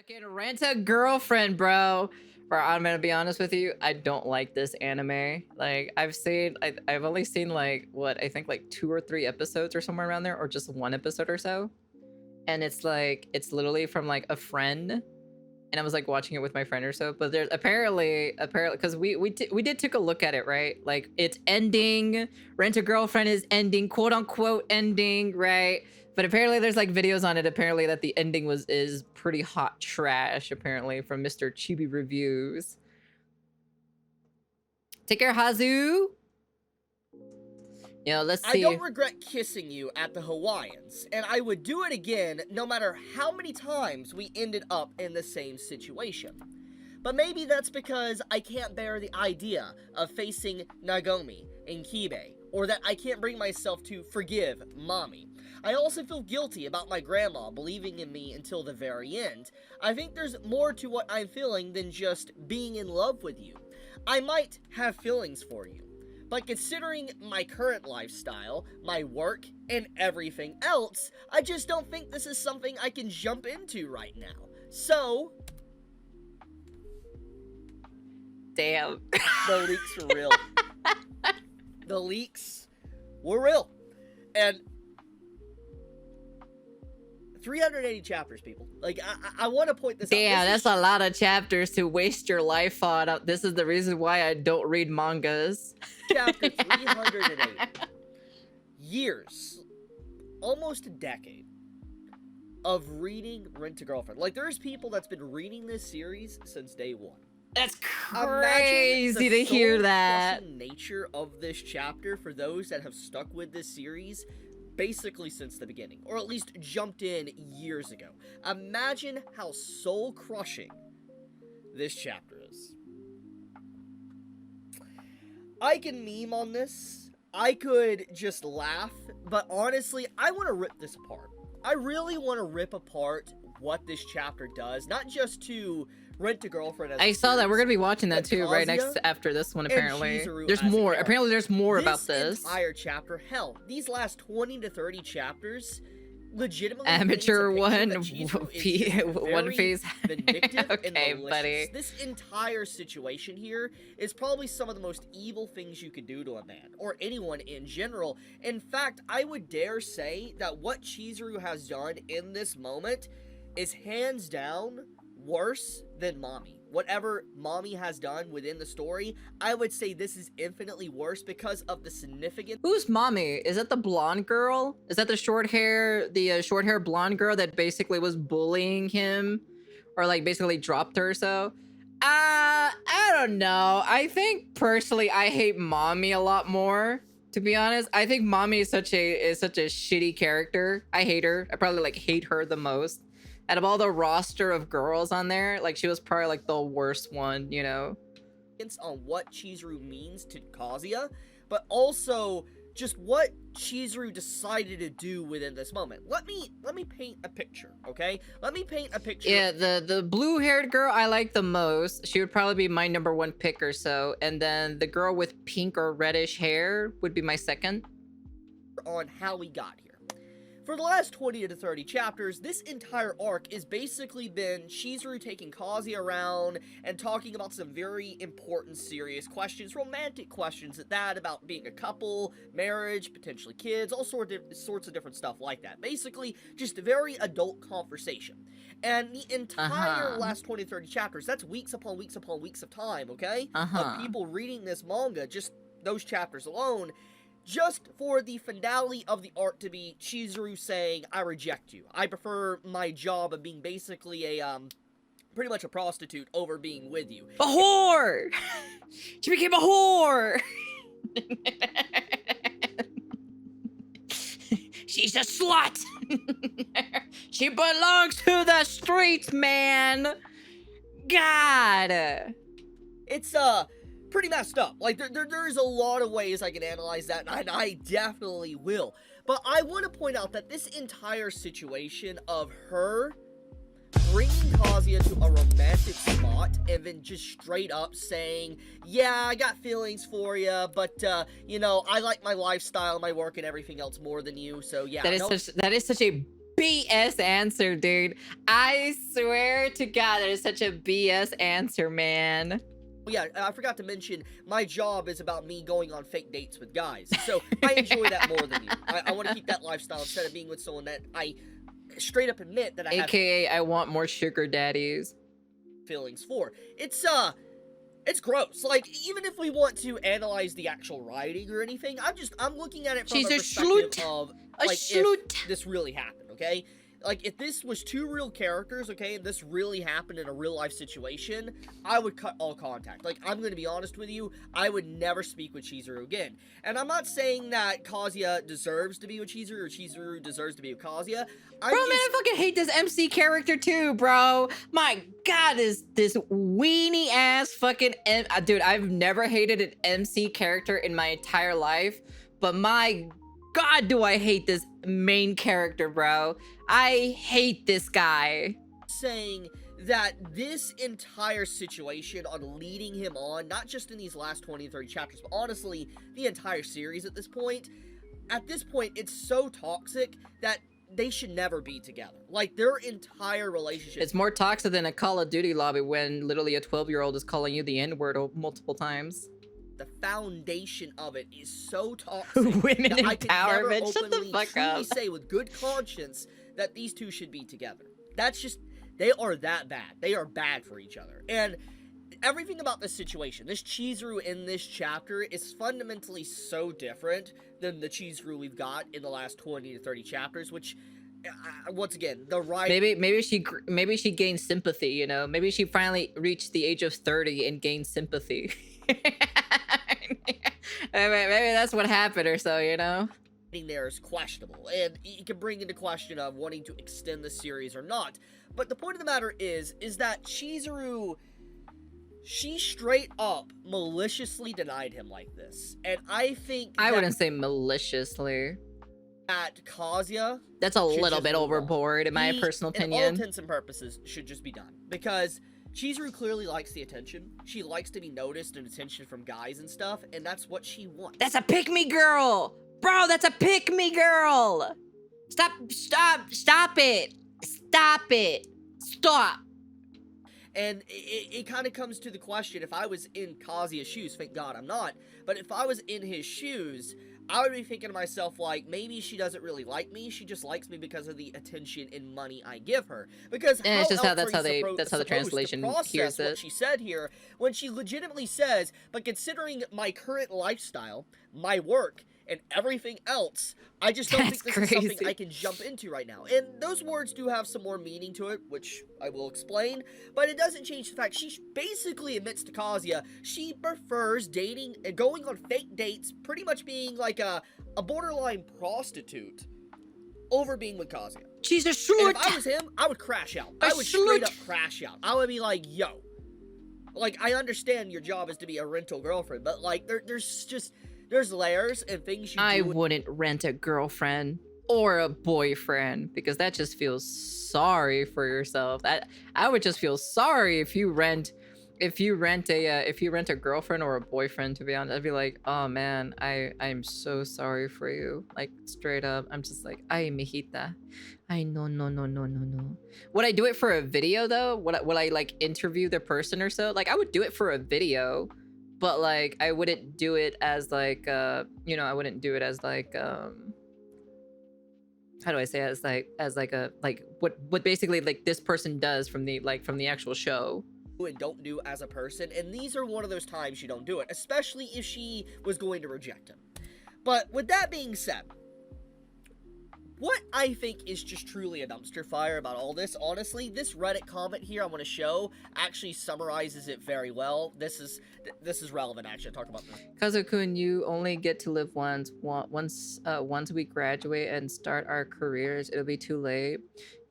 Fucking Rent a Girlfriend, bro. Bro, I'm gonna be honest with you. I don't like this anime. Like, I've only seen like what I think like 2 or 3 episodes or somewhere around there, or just 1 episode or so. And it's like it's literally from like a friend, and I was like watching it with my friend or so. But there's apparently because we did take a look at it, right? Like it's ending. Rent a Girlfriend is ending, quote unquote ending, right? But apparently there's like videos on it apparently that the ending is pretty hot trash apparently from Mr. Chibi Reviews. Take care, Hazu. Let's see. I don't regret kissing you at the Hawaiians, and I would do it again no matter how many times we ended up in the same situation. But maybe that's because I can't bear the idea of facing Nagomi and Kibe, or that I can't bring myself to forgive Mommy. I also feel guilty about my grandma believing in me until the very end. I think there's more to what I'm feeling than just being in love with you. I might have feelings for you, but considering my current lifestyle, my work, and everything else, I just don't think this is something I can jump into right now. So... Damn. The leaks were real. The leaks were real. And 380 chapters, people. Like, I want to point this out. Damn, that's a lot of chapters to waste your life on. This is the reason why I don't read mangas. Chapter 308. Years, almost a decade, of reading Rent a Girlfriend. Like, there's people that's been reading this series since day one. That's crazy to hear that. The nature of this chapter for those that have stuck with this series basically since the beginning, or at least jumped in years ago. Imagine how soul-crushing this chapter is. I can meme on this, I could just laugh, but honestly, I want to rip this apart. I really want to rip apart what this chapter does, not just to Rent a Girlfriend as I saw that. We're gonna be watching that too, right next after this one. Apparently, there's more. Apparently, there's more about this entire chapter. Hell, these last 20 to 30 chapters, legitimately amateur one phase. Okay, buddy. This entire situation here is probably some of the most evil things you could do to a man or anyone in general. In fact, I would dare say that what Chizuru has done in this moment is hands down worse than Mommy. Whatever Mommy has done within the story, I would say this is infinitely worse because of the significance. Who's Mommy? Is that the blonde girl? Is that the short hair blonde girl that basically was bullying him, or like basically dropped her? So, I don't know. I think personally, I hate Mommy a lot more. To be honest, I think Mommy is such a shitty character. I hate her. I probably like hate her the most. Out of all the roster of girls on there, like she was probably like the worst one, you know? On what Chizuru means to Kazuya, but also just what Chizuru decided to do within this moment. Let me paint a picture, okay? Let me paint a picture. Yeah, the blue-haired girl I like the most. She would probably be my number 1 pick or so. And then the girl with pink or reddish hair would be my second. On how we got here. For the last 20 to 30 chapters, this entire arc has basically been Chizuru taking Kazuya around and talking about some very important, serious questions, romantic questions at that, about being a couple, marriage, potentially kids, all sorts of different stuff like that. Basically, just a very adult conversation. And the entire last 20 to 30 chapters, that's weeks upon weeks upon weeks of time, okay? Of people reading this manga, just those chapters alone, just for the finale of the arc to be Chizuru saying, I reject you. I prefer my job of being basically a, pretty much a prostitute over being with you. A whore! She became a whore! She's a slut! She belongs to the streets, man! God! It's, pretty messed up. Like, there's a lot of ways I can analyze that, and I definitely will. But I want to point out that this entire situation of her bringing Kazuya to a romantic spot and then just straight up saying, yeah, I got feelings for you, but, you know, I like my lifestyle, my work, and everything else more than you, so yeah. That is such a BS answer, dude. I swear to God, that is such a BS answer, man. Yeah, I forgot to mention, my job is about me going on fake dates with guys, so I enjoy that more than you. I want to keep that lifestyle instead of being with someone that I straight up admit that I have AKA, I want more sugar daddies. feelings for. It's gross. Like, even if we want to analyze the actual writing or anything, I'm looking at it from She's a a perspective schloot. of, A like, schloot. if this really happened, okay? Like, if this was two real characters, okay, and this really happened in a real-life situation, I would cut all contact. Like, I'm gonna be honest with you, I would never speak with Chizuru again. And I'm not saying that Kazuya deserves to be with Chizuru, or Chizuru deserves to be with Kazuya. Bro, man, I fucking hate this MC character too, bro. My God, this weenie ass fucking dude. I've never hated an MC character in my entire life, but my God, do I hate this main character, bro. I hate this guy. Saying that this entire situation on leading him on, not just in these last 20 and 30 chapters, but honestly, the entire series at this point, it's so toxic that they should never be together. Like, their entire relationship. It's more toxic than a Call of Duty lobby when literally a 12-year-old is calling you the N-word multiple times. The foundation of it is so toxic. Women that I can never empowerment. Shut the openly fuck truly up. say with good conscience that these two should be together. That's just, they are that bad. They are bad for each other. And everything about this situation, this Chizuru in this chapter is fundamentally so different than the Chizuru we've got in the last 20 to 30 chapters, which, once again, the right... Maybe she gained sympathy, you know? Maybe she finally reached the age of 30 and gained sympathy. Maybe that's what happened or so, you know? There is questionable, and you can bring into question of wanting to extend the series or not. But the point of the matter is that Chizuru, she straight up maliciously denied him like this, and I think I wouldn't say maliciously. At Kazuya, that's a little bit overboard, in my personal opinion. In all intents and purposes, should just be done, because Chizuru clearly likes the attention. She likes to be noticed and attention from guys and stuff, and that's what she wants. That's a pick-me girl! Bro, that's a pick-me girl! Stop it! Stop it! Stop! And it kind of comes to the question, if I was in Kazuya's shoes, thank God I'm not, but if I was in his shoes, I would be thinking to myself, like, maybe she doesn't really like me, she just likes me because of the attention and money I give her. Because that's how the translation hears it. What she said here, when she legitimately says, but considering my current lifestyle, my work, and everything else, I just don't think this is something I can jump into right now. And those words do have some more meaning to it, which I will explain, but it doesn't change the fact she basically admits to Kazuya she prefers dating and going on fake dates, pretty much being like a borderline prostitute, over being with Kazuya. She's a schloot! And if I was him, I would crash out. I would straight up crash out. I would be like, yo. Like, I understand your job is to be a rental girlfriend, but like, there's layers and things you do. I wouldn't rent a girlfriend or a boyfriend because that just feels sorry for yourself. I would just feel sorry if you rent a girlfriend or a boyfriend, to be honest. I'd be like, oh man, I'm so sorry for you. Like, straight up, I'm just like, ay, mijita. I no. Would I do it for a video though? Would I like interview the person or so? Like, I would do it for a video. But like, I wouldn't do it as like, I wouldn't do it as like, how do I say it? as what basically like this person does from the actual show. And don't do as a person, and these are one of those times you don't do it, especially if she was going to reject him. But with that being said, what I think is just truly a dumpster fire about all this, honestly, this Reddit comment here I want to show actually summarizes it very well. This is relevant, actually. I'll talk about this. Kazu-kun, you only get to live once. Once we graduate and start our careers, it'll be too late.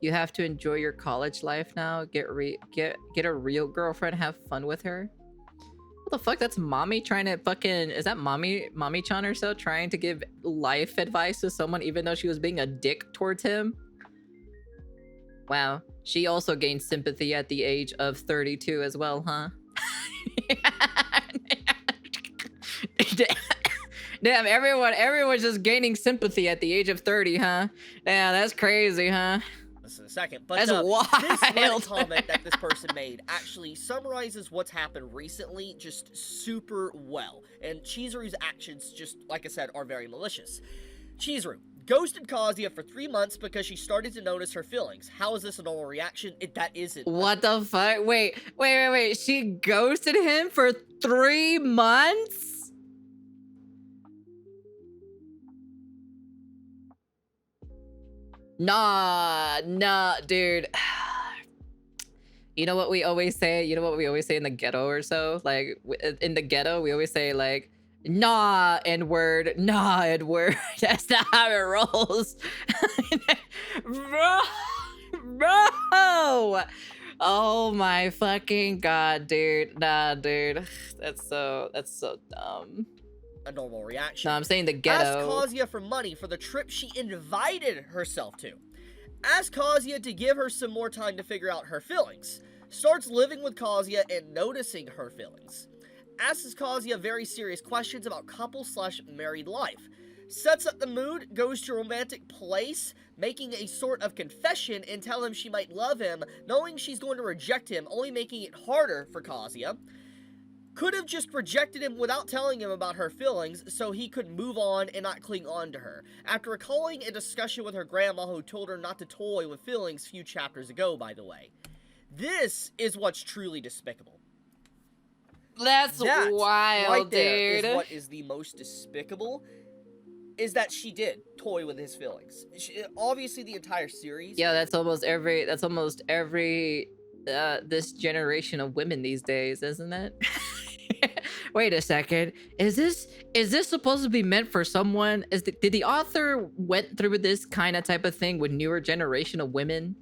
You have to enjoy your college life now. Get a real girlfriend. Have fun with her. What the fuck? That's mommy trying to fucking... Is that mommy-chan or so? Trying to give life advice to someone even though she was being a dick towards him? Wow. She also gained sympathy at the age of 32 as well, huh? Damn, everyone's just gaining sympathy at the age of 30, huh? Yeah, that's crazy, huh? This in a second, but That's wild. this Reddit comment that this person made actually summarizes what's happened recently just super well, and Chizuru's actions, just like I said, are very malicious. Chizuru ghosted Kazuya for 3 months because she started to notice her feelings. How is this a normal reaction? That isn't. What the fuck? Wait. She ghosted him for 3 months? Nah, dude. You know what we always say? You know what we always say in the ghetto or so? Like, in the ghetto, we always say, like, nah, N-word. Nah, N-word. That's not how it rolls. Bro! Oh my fucking god, dude. Nah, dude. That's so dumb. A normal reaction. No, I'm saying the ghetto. Asked Kazuya for money for the trip she invited herself to. Asked Kazuya to give her some more time to figure out her feelings. Starts living with Kazuya and noticing her feelings. Asks Kazuya very serious questions about couple/married life. Sets up the mood, goes to a romantic place, making a sort of confession and tell him she might love him, knowing she's going to reject him, only making it harder for Kazuya. Could have just rejected him without telling him about her feelings so he could move on and not cling on to her. After recalling a discussion with her grandma who told her not to toy with feelings few chapters ago, by the way. This is what's truly despicable. That's wild, right there dude. Is what is the most despicable, is that she did toy with his feelings. Obviously, the entire series. Yeah, that's almost every this generation of women these days, isn't it? Wait a second. Is this supposed to be meant for someone? Did the author went through this kind of type of thing with newer generation of women?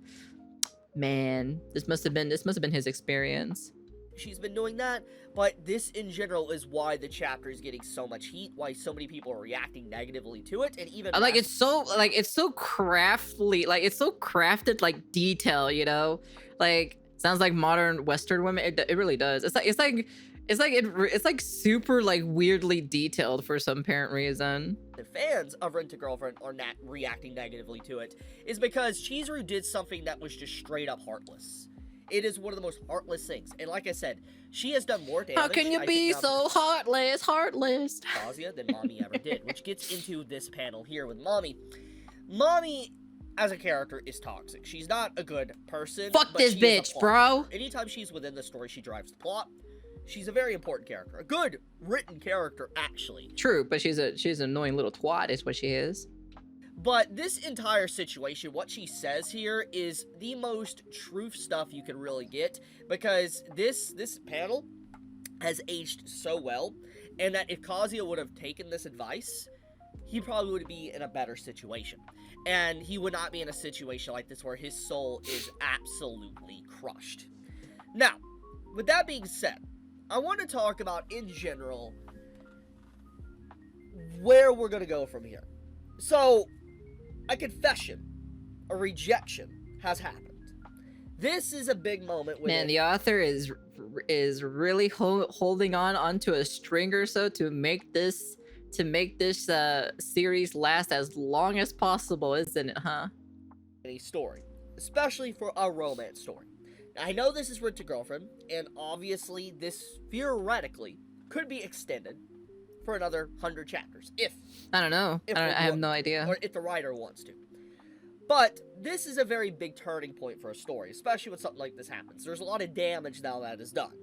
Man, this must have been his experience. She's been doing that, but this in general is why the chapter is getting so much heat, why so many people are reacting negatively to it, and even like it's so craftily, like it's so crafted, like detail, you know, like sounds like modern Western women. It really does. It's like super like weirdly detailed for some apparent reason. The fans of Rent a Girlfriend are not reacting negatively to it is because Chizuru did something that was just straight up heartless. It is one of the most heartless things, and like I said, she has done more damage. How can you be so heartless? Kazuya than Mommy ever did, which gets into this panel here with Mommy. Mommy, as a character, is toxic. She's not a good person. Fuck this bitch, bro. Anytime she's within the story, she drives the plot. She's a very important character, a good written character, actually. True, but she's an annoying little twat, is what she is. But this entire situation, what she says here is the most truth stuff you can really get, because this panel has aged so well, and that if Kazuya would have taken this advice, he probably would be in a better situation. And he would not be in a situation like this where his soul is absolutely crushed. Now, with that being said, I want to talk about, in general, where we're going to go from here. So, a confession, a rejection has happened. This is a big moment. Man, the author is really holding onto a string or so to make this series last as long as possible, isn't it, huh? A story, especially for a romance story. Now, I know this is Rent a Girlfriend, and obviously this theoretically could be extended for another 100 chapters, I don't know. I have no idea. Or if the writer wants to. But this is a very big turning point for a story, especially when something like this happens. There's a lot of damage now that is done.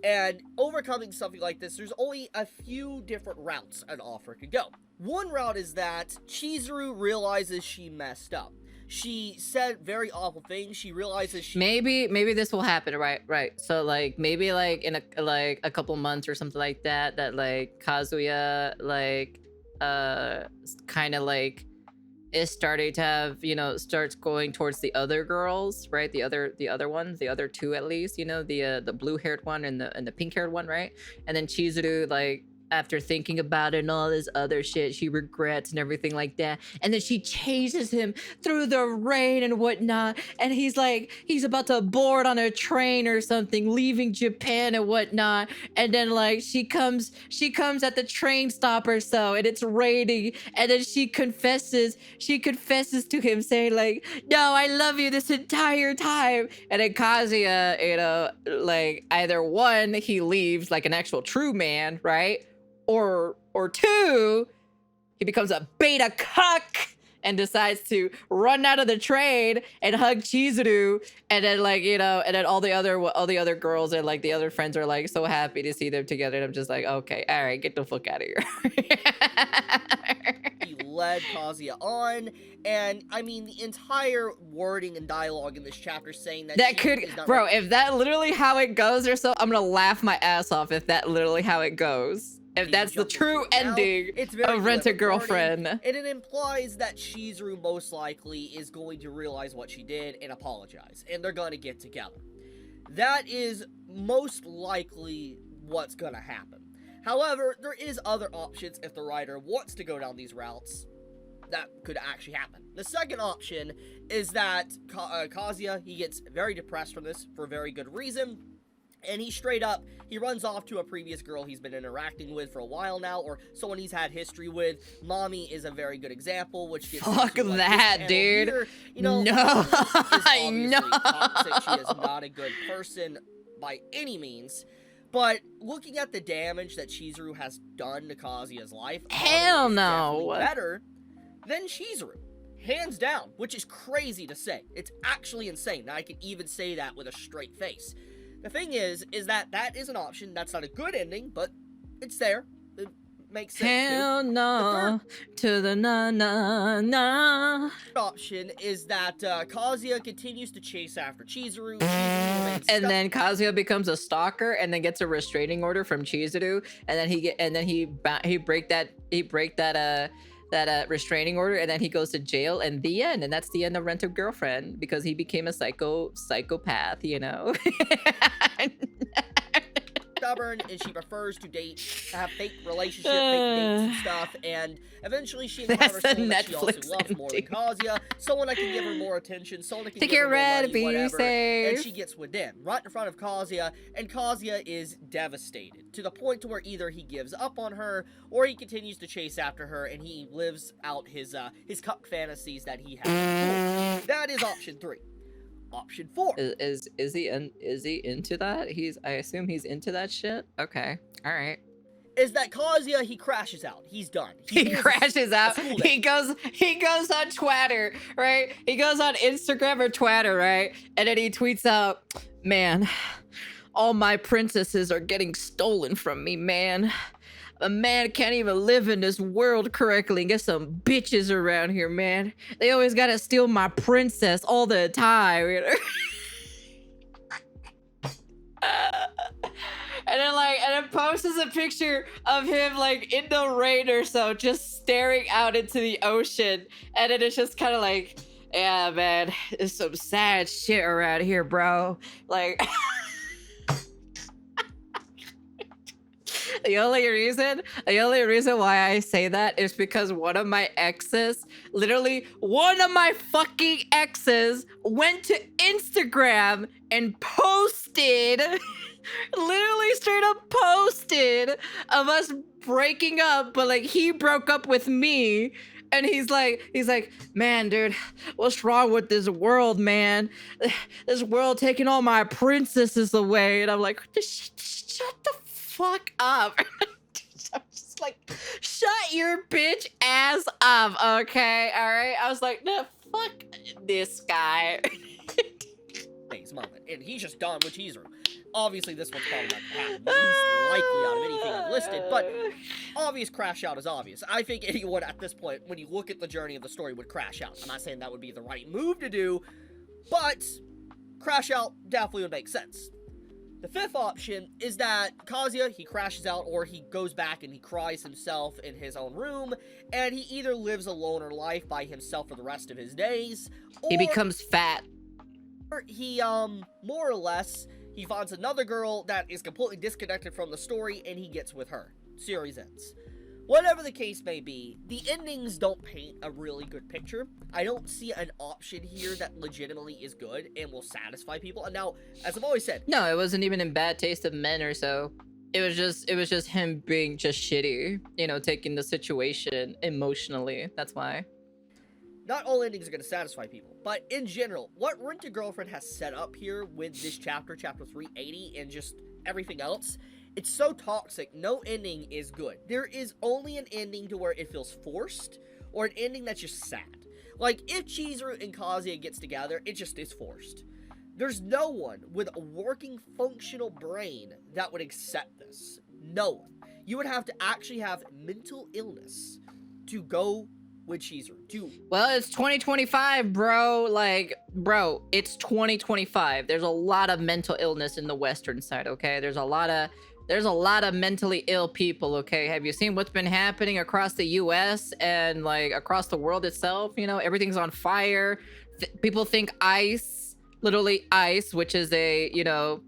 And overcoming something like this, there's only a few different routes an author could go. One route is that Chizuru realizes she messed up. She said very awful things. She realizes she maybe this will happen, right. So like maybe like in a couple months or something like that like Kazuya like kind of like is starting to have, you know, starts going towards the other girls, right? The other ones, the other two at least, you know, the blue haired one and the pink haired one, right? And then Chizuru like after thinking about it and all this other shit, she regrets and everything like that. And then she chases him through the rain and whatnot. And he's like, he's about to board on a train or something, leaving Japan and whatnot. And then like she comes at the train stop or so, and it's raining. And then she confesses to him saying like, no, I love you this entire time. And then Kazuya, you know, like either one, he leaves like an actual true man, right? Or two, he becomes a beta cuck and decides to run out of the train and hug Chizuru, and then like, you know, and then all the other girls and like the other friends are like so happy to see them together. And I'm just like, okay, all right, get the fuck out of here. He led Kazuya on, and I mean the entire wording and dialogue in this chapter saying that that could, bro, if that literally how it goes or so, I'm gonna laugh my ass off if that literally how it goes. If that's the true ending of Rent a Girlfriend. And it implies that Chizuru most likely is going to realize what she did and apologize. And they're going to get together. That is most likely what's going to happen. However, there is other options if the writer wants to go down these routes that could actually happen. The second option is that Kazuya, he gets very depressed from this for a very good reason. And he runs off to a previous girl he's been interacting with for a while now, or someone he's had history with. Mommy is a very good example, which gets fuck that, dude. Here. You know, no, I know. Toxic. She is No. not a good person by any means. But looking at the damage that Chizuru has done to Kazuya's life, Hell Mommy is no. definitely better than Chizuru. Hands down, which is crazy to say. It's actually insane that I can even say that with a straight face. The thing is that that is an option. That's not a good ending, but it's there. It makes sense. Hell no to the na. The option is that Kazuya continues to chase after Chizuru. And then Kazuya becomes a stalker, and then gets a restraining order from Chizuru, and then he break that restraining order, and then he goes to jail, and the end, and that's the end of Rent a Girlfriend, because he became a psychopath, you know. Stubborn, and she prefers to have fake relationships, fake dates and stuff, and eventually she encounters someone that she also loves more than Kazuya, someone that can give her more attention, someone that can give her more money, whatever, and she gets with them, right in front of Kazuya, and Kazuya is devastated, to the point to where either he gives up on her, or he continues to chase after her, and he lives out his cuck fantasies that he has. That is option 3. Option 4. Is he into that? I assume he's into that shit. Okay, all right. Is that Kazuya, he crashes out. He's done. He crashes out. He goes on Twitter, right? He goes on Instagram or Twitter, right? And then he tweets out, "Man, all my princesses are getting stolen from me, man. A man can't even live in this world correctly and get some bitches around here, man. They always gotta steal my princess all the time, you know?" And then posts a picture of him like in the rain or so, just staring out into the ocean. And then it's just kind of like, yeah, man, there's some sad shit around here, bro. Like, the only reason why I say that is because one of my fucking exes went to Instagram and posted, literally straight up posted of us breaking up, but like he broke up with me. And he's like, "Man, dude, what's wrong with this world, man? This world taking all my princesses away." And I'm like, shut the fuck up. I'm just like, shut your bitch ass up, okay? All right. I was like, no, fuck this guy. Thanks, moment, and he's just done with Chizuru. Obviously, this one's probably not gonna happen. The least likely out of anything I've listed, but obvious crash out is obvious. I think anyone at this point, when you look at the journey of the story, would crash out. I'm not saying that would be the right move to do, but crash out definitely would make sense. The fifth option is that Kazuya, he crashes out, or he goes back and he cries himself in his own room, and he either lives a loner life by himself for the rest of his days, or he becomes fat. Or he, more or less, he finds another girl that is completely disconnected from the story, and he gets with her. series ends. Whatever the case may be, the endings don't paint a really good picture. I don't see an option here that legitimately is good and will satisfy people. And now, as I've always said, No, it wasn't even in bad taste of men or so. It was just him being just shitty, you know, taking the situation emotionally. That's why. not all endings are going to satisfy people, but in general, what Rent-A-Girlfriend has set up here with this chapter 380, and just everything else, it's so toxic, no ending is good. There is only an ending to where it feels forced, or an ending that's just sad. Like, if Chizuru and Kazuya gets together, it just is forced. There's no one with a working, functional brain that would accept this. No one. You would have to actually have mental illness to go with Chizuru. Well, it's 2025, bro. Like, bro, it's 2025. There's a lot of mental illness in the Western side, okay? There's a lot of mentally ill people, okay? Have you seen what's been happening across the US and like across the world itself? You know, everything's on fire. People think ICE, literally ICE, which is a, you know,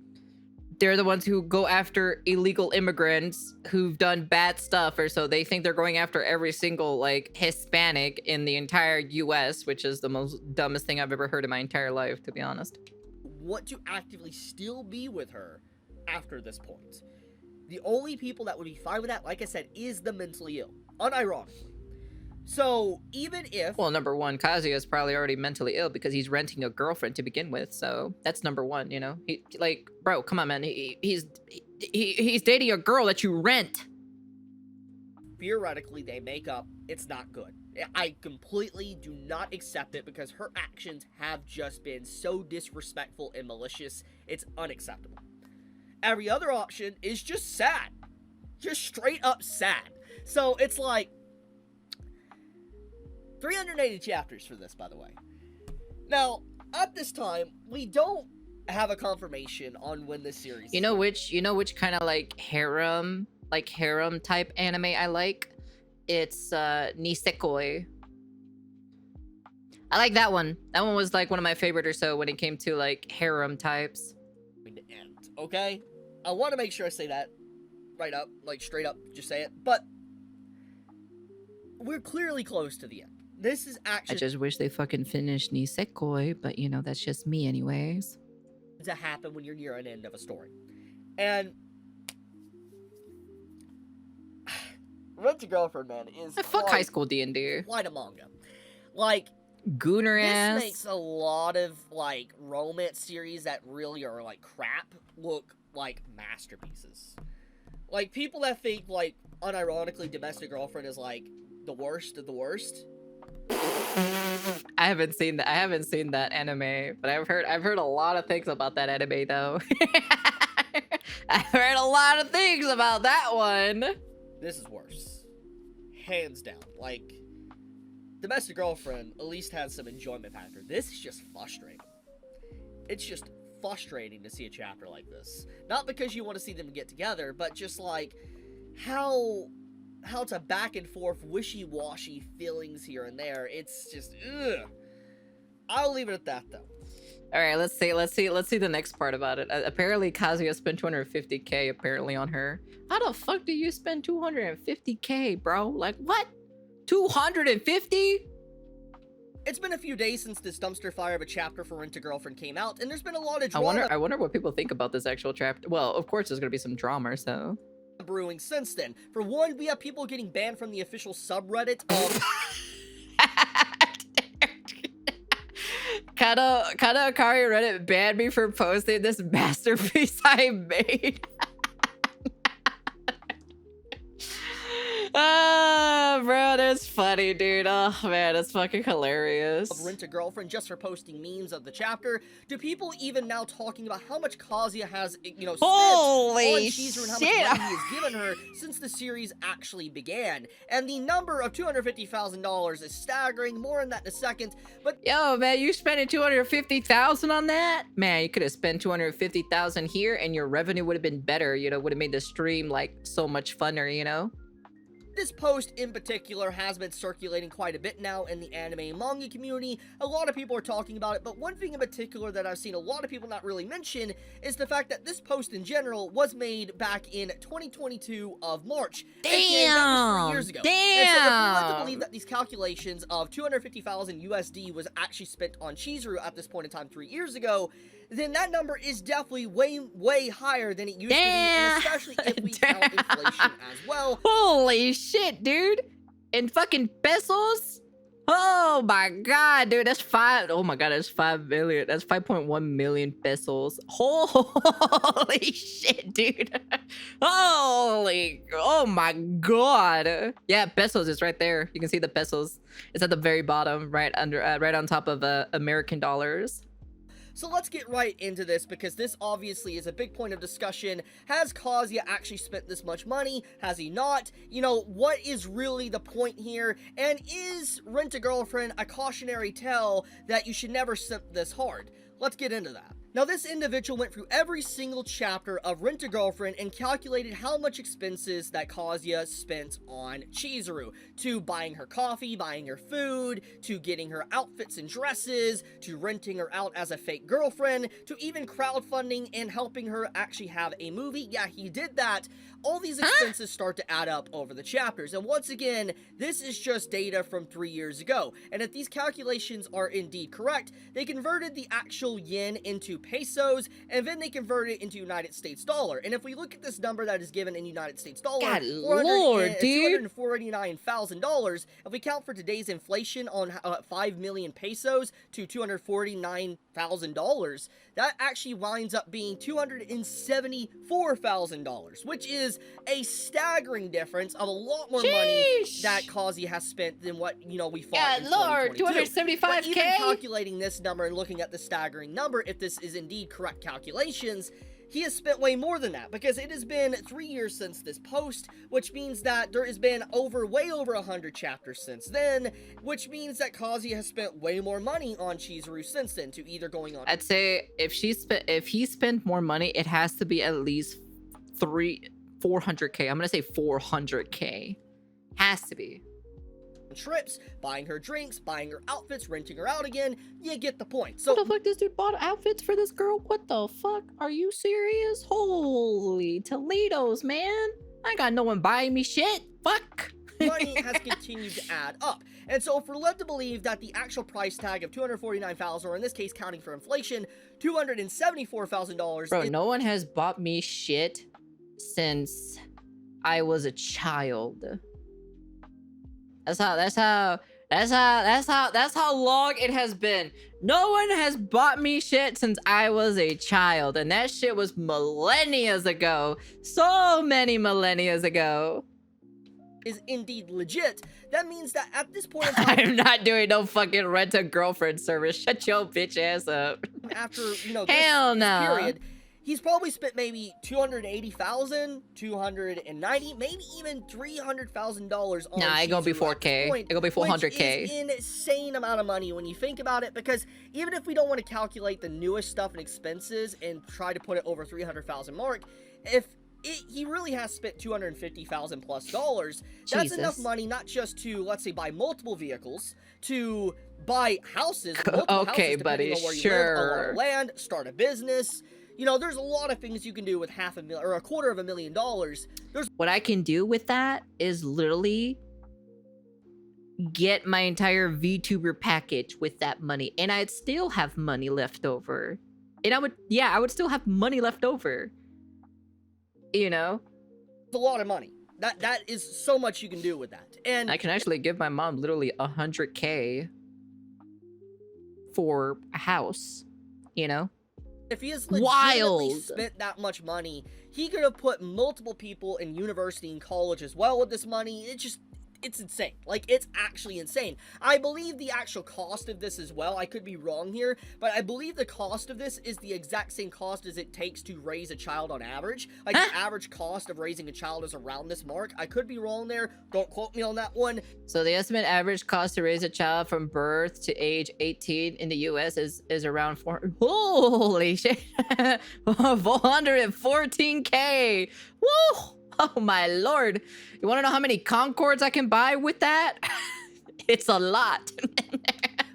they're the ones who go after illegal immigrants who've done bad stuff, or so they think they're going after every single like Hispanic in the entire US, which is the most dumbest thing I've ever heard in my entire life, to be honest. Want to actively still be with her after this point. The only people that would be fine with that, like I said, is the mentally ill, unironically. So, even if... Well, number one, Kazuya is probably already mentally ill because he's renting a girlfriend to begin with, so that's number one, you know? He, like, bro, come on, man. He's dating a girl that you rent. Theoretically, they make up. It's not good. I completely do not accept it because her actions have just been so disrespectful and malicious. It's unacceptable. Every other option is just sad. Just straight up sad. So, it's like... 380 chapters for this, by the way. Now, at this time, we don't have a confirmation on when this series You know which kind of like harem type anime I like? It's Nisekoi. I like that one. That one was like one of my favorite or so when it came to like harem types. To end, okay? I want to make sure I say that right up, like straight up, just say it. But we're clearly close to the end. This is actually... I just wish they fucking finished Nisekoi, but you know, that's just me anyways. ...to happen when you're near an end of a story. And... Rent-A-Girlfriend, man, is fuck high school D&D. Quite a manga. Like... Gooner ass. This makes a lot of, like, romance series that really are, like, crap look like masterpieces. Like, people that think, like, unironically, Domestic Girlfriend is, like, the worst of the worst... I haven't seen that anime, but I've heard a lot of things about that anime though. I've heard a lot of things about that one. This is worse. Hands down. Like, Domestic Girlfriend at least has some enjoyment factor. This is just frustrating. It's just frustrating to see a chapter like this. Not because you want to see them get together, but just like how it's a back and forth wishy-washy feelings here and there. It's just ugh. I'll leave it at that though. All right, let's see the next part about it. Apparently Kazuya spent 250k apparently on her. How the fuck do you spend 250k, bro? Like what? 250? It's been a few days since this dumpster fire of a chapter for Rent-A-Girlfriend came out, and there's been a lot of drama. I wonder what people think about this actual chapter. Well, of course there's gonna be some drama, so brewing since then. For one, we have people getting banned from the official subreddit of Kana Akari Reddit banned me for posting this masterpiece I made. Ah, bro, that's funny, dude. Oh man, that's fucking hilarious. Of Rent-A-Girlfriend just for posting memes of the chapter, to people even now talking about how much Kazuya has, you know, spent on Chizuru and how much money he has given her since the series actually began. And the number of $250,000 is staggering. More on that in a second. But yo, man, you spending $250,000 on that? Man, you could have spent $250,000 here, and your revenue would have been better. You know, would have made the stream like so much funner. You know. This post in particular has been circulating quite a bit now in the anime and manga community. A lot of people are talking about it, but one thing in particular that I've seen a lot of people not really mention is the fact that this post in general was made back in 2022 of March. Again, that was 3 years ago. Damn! And so if we want to believe that these calculations of 250,000 USD was actually spent on Chizuru at this point in time 3 years ago, then that number is definitely way higher than it used to be, and especially if we count inflation as well. Holy shit, dude! In fucking pesos? Oh my god, dude, that's oh my god, that's 5 million. That's 5.1 million pesos. Holy shit, dude. Oh my god. Yeah, pesos is right there. You can see the pesos. It's at the very bottom, right under, right on top of American dollars. So let's get right into this, because this obviously is a big point of discussion. Has Kazuya actually spent this much money? Has he not? You know, what is really the point here? And is Rent-A-Girlfriend a cautionary tale that you should never simp this hard? Let's get into that. Now, this individual went through every single chapter of Rent-A-Girlfriend and calculated how much expenses that Kazuya spent on Chizuru. To buying her coffee, buying her food, to getting her outfits and dresses, to renting her out as a fake girlfriend, to even crowdfunding and helping her actually have a movie. Yeah, he did that. All these expenses start to add up over the chapters. And once again, this is just data from 3 years ago. And if these calculations are indeed correct, they converted the actual yen into pesos, and then they convert it into United States dollar. And if we look at this number that is given in United States dollar, God lord, dude, $249,000, if we count for today's inflation on 5 million pesos to $249,000, that actually winds up being $274,000, which is a staggering difference of a lot more money that Kazuya has spent than what, you know, we thought in 2022. But even calculating this number and looking at the staggering number, if this is indeed correct calculations, he has spent way more than that, because it has been 3 years since this post, which means that there has been way over 100 chapters since then, which means that Kazuya has spent way more money on Chizuru since then, to either going on. I'd say if he spent more money, it has to be at least 400k. I'm gonna say 400k. Has to be. Trips, buying her drinks, buying her outfits, renting her out again. You get the point. So what the fuck, this dude bought outfits for this girl? What the fuck? Are you serious? Holy Toledo's, man. I got no one buying me shit. Fuck. Money has continued to add up. And so if we're led to believe that the actual price tag of $249,000, or in this case counting for inflation, $274,000. Bro, no one has bought me shit since I was a child. That's how long it has been. No one has bought me shit since I was a child, and that shit was millennia ago. So many millennia ago. Is indeed legit. That means that at this point in time, I'm not doing no fucking Rent-A-Girlfriend service. Shut your bitch ass up. After, you know, hell no. Period, he's probably spent maybe $280,000, $290,000, maybe even $300,000 on. Nah, it gonna be 4K. It gonna be 400K. Which is an insane amount of money when you think about it. Because even if we don't want to calculate the newest stuff and expenses and try to put it over 300,000 mark, he really has spent $250,000 plus dollars. That's enough money not just to, let's say, buy multiple vehicles, to buy houses, okay, houses, buddy, on where you sure. live, a lot of land, start a business. You know, there's a lot of things you can do with $500,000 or $250,000. What I can do with that is literally get my entire VTuber package with that money, and I'd still have money left over. And I would still have money left over. You know? It's a lot of money. That is so much you can do with that. And I can actually give my mom literally 100k for a house, you know? If he has legitimately spent that much money, he could have put multiple people in university and college as well with this money. It's insane. Like, it's actually insane. I believe the actual cost of this as well, I could be wrong here, but I believe the cost of this is the exact same cost as it takes to raise a child on average. Like, the average cost of raising a child is around this mark. I could be wrong there. Don't quote me on that one. So the estimate average cost to raise a child from birth to age 18 in the US is around holy shit, 414k. Woo! Oh my lord. You want to know how many Concords I can buy with that? It's a lot.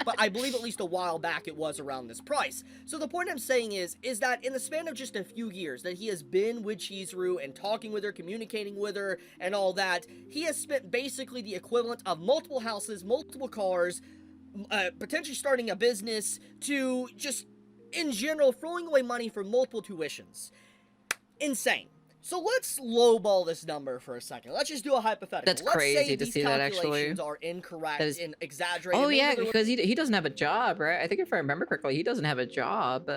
But I believe at least a while back it was around this price. So the point I'm saying is that in the span of just a few years that he has been with Chizuru and talking with her, communicating with her, and all that, he has spent basically the equivalent of multiple houses, multiple cars, potentially starting a business, to just, in general, throwing away money for multiple tuitions. Insane. So let's lowball this number for a second. Let's just do a hypothetical. That's let's crazy say to these see that, actually. calculations are incorrect and exaggerated. Oh Maybe yeah, they're- because he doesn't have a job, right? I think if I remember correctly, he doesn't have a job.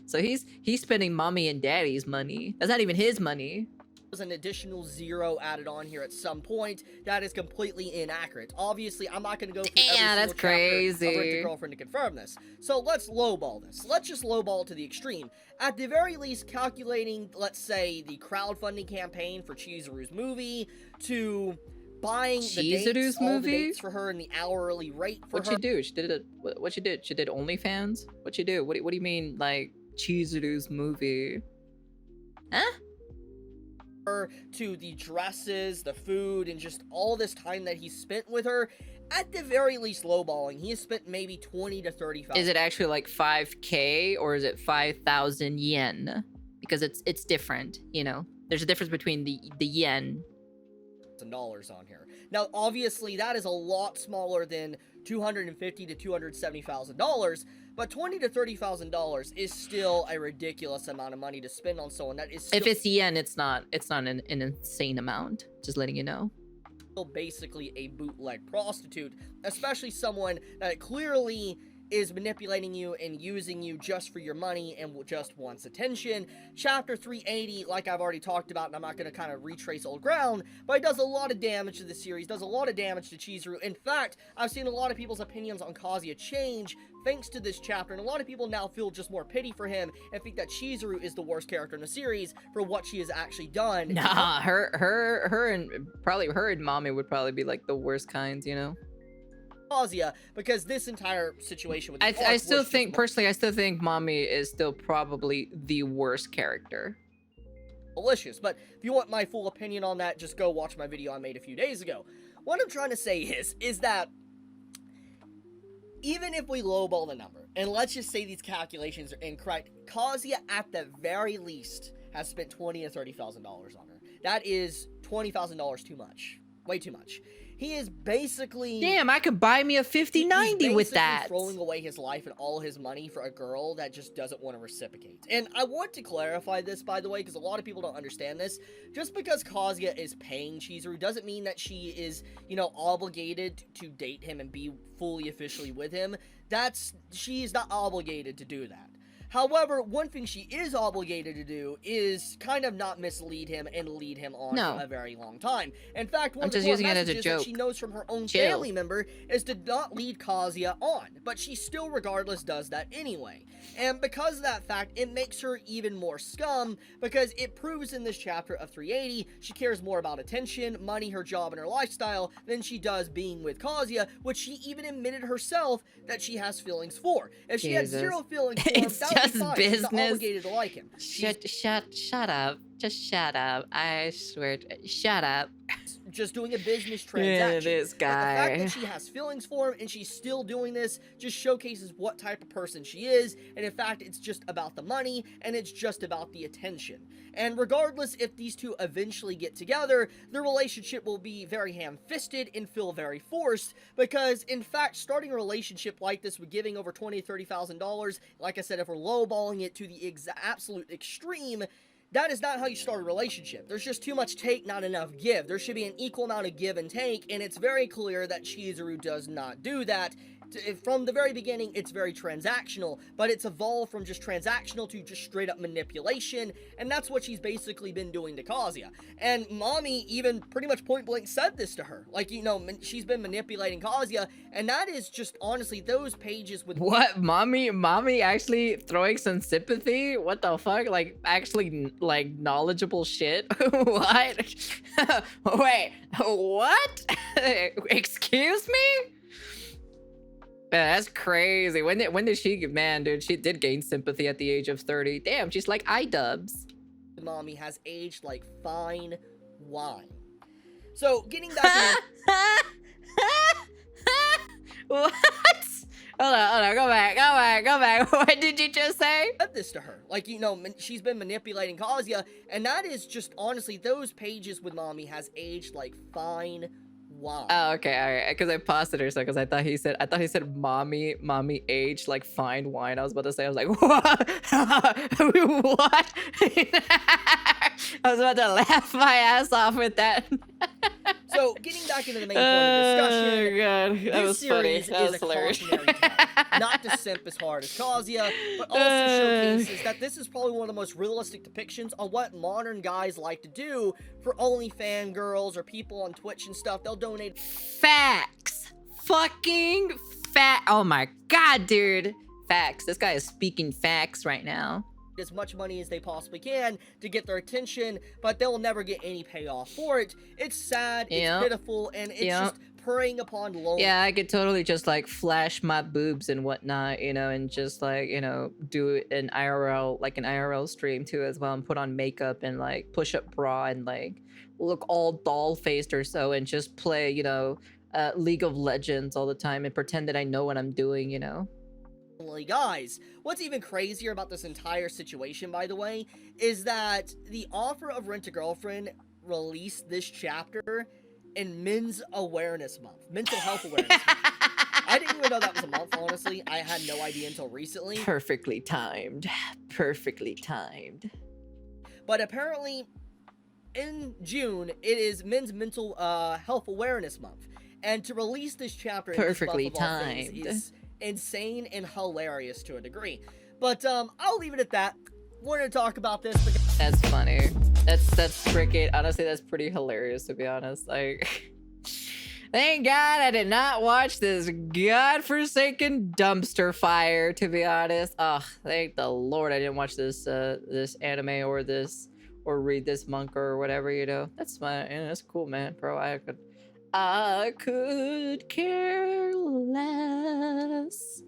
So he's spending mommy and daddy's money. That's not even his money. There's an additional 0 added on here at some point. That is completely inaccurate. Obviously, I'm not going to go through every Damn, that's single chapter of Rent a crazy. Girlfriend to confirm this. So let's lowball this. Let's just lowball it to the extreme. At the very least, calculating, let's say, the crowdfunding campaign for Chizuru's movie, to buying Chizuru's all the movie? dates for her and the hourly rate for What her. you do? What she did? She did OnlyFans? What you do? What do you mean, like, Chizuru's movie? Huh? To the dresses, the food, and just all this time that he spent with her. At the very least, lowballing, he has spent maybe 20 to 30,000. Is it actually like 5K or is it 5,000 yen? Because it's different, you know. There's a difference between the yen. $1,000 on here. Now, obviously, that is a lot smaller than $250,000 to $270,000, but $20,000 to $30,000 is still a ridiculous amount of money to spend on someone. That is still If it's yen, it's not an insane amount. Just letting you know. basically a bootleg prostitute, especially someone that clearly is manipulating you and using you just for your money and just wants attention. Chapter 380, like I've already talked about, and I'm not going to kind of retrace old ground, but it does a lot of damage to the series, does a lot of damage to Chizuru. In fact, I've seen a lot of people's opinions on Kazuya change thanks to this chapter, and a lot of people now feel just more pity for him and think that Chizuru is the worst character in the series for what she has actually done. Nah, her and mommy would probably be like the worst kinds, you know. Kazuya, because this entire situation with the I arc still was just think personally, I still think mommy is still probably the worst character. malicious. But if you want my full opinion on that, just go watch my video I made a few days ago. What I'm trying to say is that even if we lowball the number, and let's just say these calculations are incorrect, Kazuya at the very least has spent $20,000 to $30,000 on her. That is $20,000 too much. Way too much. He is basically... Damn, I could buy me a 5090 with that. He's throwing away his life and all his money for a girl that just doesn't want to reciprocate. And I want to clarify this, by the way, because a lot of people don't understand this. Just because Kazuya is paying Chizuru doesn't mean that she is, you know, obligated to date him and be fully officially with him. She is not obligated to do that. However, one thing she is obligated to do is kind of not mislead him and lead him on for a very long time. In fact, one I'm of the just core using it as a messages that joke. she knows from her own Chill. family member is to not lead Kazuya on, but she still regardless does that anyway. And because of that fact, it makes her even more scum, because it proves in this chapter of 380 she cares more about attention, money, her job, and her lifestyle than she does being with Kazuya, which she even admitted herself that she has feelings for. If she had Jesus. zero feelings for him, It's that would be just fine. She's not business. obligated to like him. Shut up. Just shut up. I swear. Shut up. Just doing a business Yeah, transaction. this But the fact guy. that she has feelings for him and she's still doing this just showcases what type of person she is, and in fact, it's just about the money, and it's just about the attention. And regardless if these two eventually get together, their relationship will be very ham-fisted and feel very forced, because in fact, starting a relationship like this with giving over $20,000 to $30,000, like I said, if we're lowballing it to the absolute extreme, that is not how you start a relationship. There's just too much take, not enough give. There should be an equal amount of give and take, and it's very clear that Chizuru does not do that. From the very beginning, it's very transactional, but it's evolved from just transactional to just straight up manipulation, and that's what she's basically been doing to Kazuya. And Mommy even pretty much point blank said this to her. Like, you know, she's been manipulating Kazuya, and that is just honestly those pages with... What? Mommy actually throwing some sympathy? What the fuck? Like, actually, like, knowledgeable shit? What? Wait, what? Excuse me? Yeah, that's crazy. When did she, man, dude, she did gain sympathy at the age of 30. Damn, she's like iDubbbz. Mommy has aged like fine wine. So, getting back to What? Hold on, go back. What did you just say? this to her. Like, you know, she's been manipulating Kazuya, and that is just, honestly, those pages with Mommy has aged like fine wine. Oh, okay, all right. Because I paused it or so, because I thought he said mommy aged like fine wine. I was about to say, I was like, what? What? I was about to laugh my ass off with that. So, getting back into the main point of discussion, oh god, that was funny. That was hilarious. Not to simp as hard as Kazuya, but also showcases that this is probably one of the most realistic depictions on what modern guys like to do for only fangirls or people on Twitch and stuff. They'll donate facts. Fucking fact. Oh my god, dude. Facts. This guy is speaking facts right now. As much money as they possibly can to get their attention, but they'll never get any payoff for it. It's sad, it's pitiful, and it's just preying upon loneliness. Yeah, I could totally just like flash my boobs and whatnot, you know, and just like, you know, do an IRL stream too as well, and put on makeup and like push up bra and like look all doll faced or so, and just play, you know, League of Legends all the time and pretend that I know what I'm doing, you know. Guys, what's even crazier about this entire situation, by the way, is that the author of Rent-A-Girlfriend released this chapter in Men's Awareness Month, Mental Health Awareness Month. I didn't even know that was a month, honestly. I had no idea until recently. Perfectly timed. Perfectly timed. But apparently, in June, it is Men's Mental Health Awareness Month. And to release this chapter in perfectly this month of all things timed. is insane and hilarious to a degree. But I'll leave it at that. We're gonna talk about this because that's funny. That's freaking, honestly, that's pretty hilarious, to be honest. Like, thank God I did not watch this godforsaken dumpster fire, to be honest. Oh, thank the Lord I didn't watch this this anime or read this manga or whatever, you know. That's fine. Yeah, that's cool, man, bro. I could care less.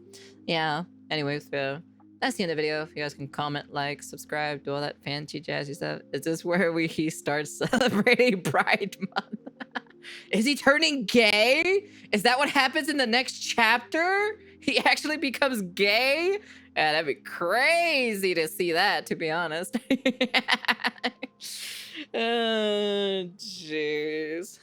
Yeah. Anyways, that's the end of the video. If you guys can comment, like, subscribe, do all that fancy jazzy stuff. Is this where he starts celebrating Pride Month? Is he turning gay? Is that what happens in the next chapter? He actually becomes gay? Yeah, that'd be crazy to see that, to be honest. Oh, jeez.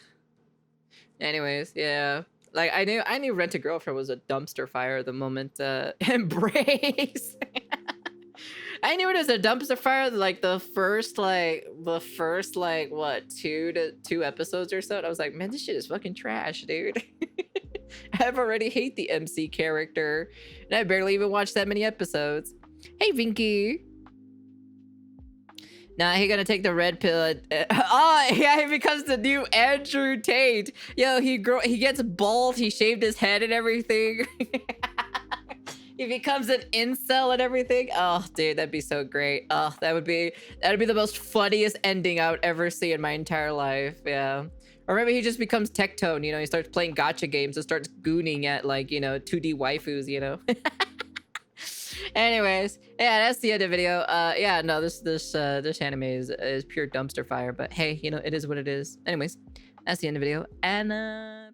Anyways, yeah. Like, I knew Rent-A-Girlfriend was a dumpster fire the moment Embrace. I knew it was a dumpster fire like the first what, two episodes or so. And I was like, man, this shit is fucking trash, dude. I've already hate the MC character, and I barely even watched that many episodes. Hey, Vinky. Nah, he gonna take the red pill. Oh, yeah, he becomes the new Andrew Tate. Yo, he gets bald. He shaved his head and everything. He becomes an incel and everything. Oh, dude, that'd be so great. Oh, that'd be the most funniest ending I would ever see in my entire life. Yeah. Or maybe he just becomes Tectone, you know, he starts playing gacha games and starts gooning at, like, you know, 2D waifus, you know. Anyways, yeah, that's the end of the video. Yeah, no, this anime is pure dumpster fire, but hey, you know, it is what it is. Anyways, that's the end of the video, and